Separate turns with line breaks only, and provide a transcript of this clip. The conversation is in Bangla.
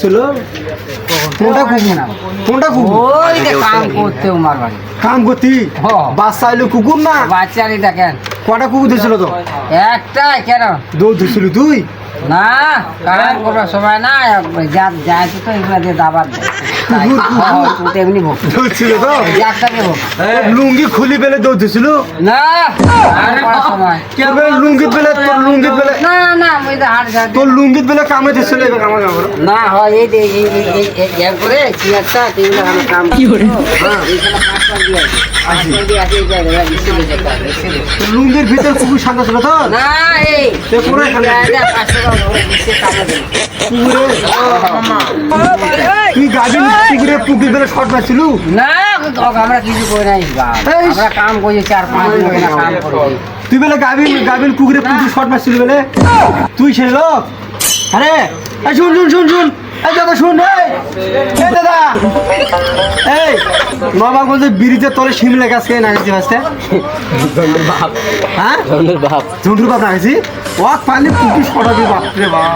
ছিল কোনটা কুকুর কোনটা কুকুর
ওই যে কাম করতে উমার বাড়ি
কাম করতি বাচ্চা এলো কুকুর না
বাচ্চারই দেখেন
কটা কুকুর ধরছিল তো
একটাই কেন
দৌড় ধরছিল তুই
না কাম করার সময় না যায় তো এগুলো দিয়ে দাবার এমনি ভোগ
ধরছিল তো
একটাকে ভোগ
লুঙ্গি খুলি পেলে দৌড় ধরছিল
না কাম করার সময়
লুঙ্গি পেলে তোর লুঙ্গি পেলে
না না ওই যে হাট যায়
তোর লুঙ্গি পেলে কামে ধরছিল এবার কামা যাবো
না হয় এই এই করে কি একটা টেবিল আমি কাম কি করে হ্যাঁ এইখানে 5 দিয়ে আছে এই জায়গায়
তোর লুঙ্গির ভিতর কুকুর সাদা ছিল তো
না এই
সে পুরো এখানে।
5 টাকা ধরে দিচ্ছে কামে দেন
তুই গাড়ি কুকুরে পুকুর পেলে শর্ট মারছিল
না আমরা কিছু করে নাই আমরা কাম করি 4-5 দিন না কাম করি
তুই বেলে গাবিন কুকুরে পুকুর শর্ট মারছিল বেলে তুই সে লোক আরে এই শুন শুন শুন শুন এই দাদা শুন এই দাদা এই নবাব বলতে বিড়িতে তোরে শিমলে গাছ খেয়ে নাগাছি বাসতে হ্যাঁ
ধন্যবাদ
ঝুন্টুর বাপ নাগাছি ও পানি পুকুর শর্ট আছে বাপরে বাপ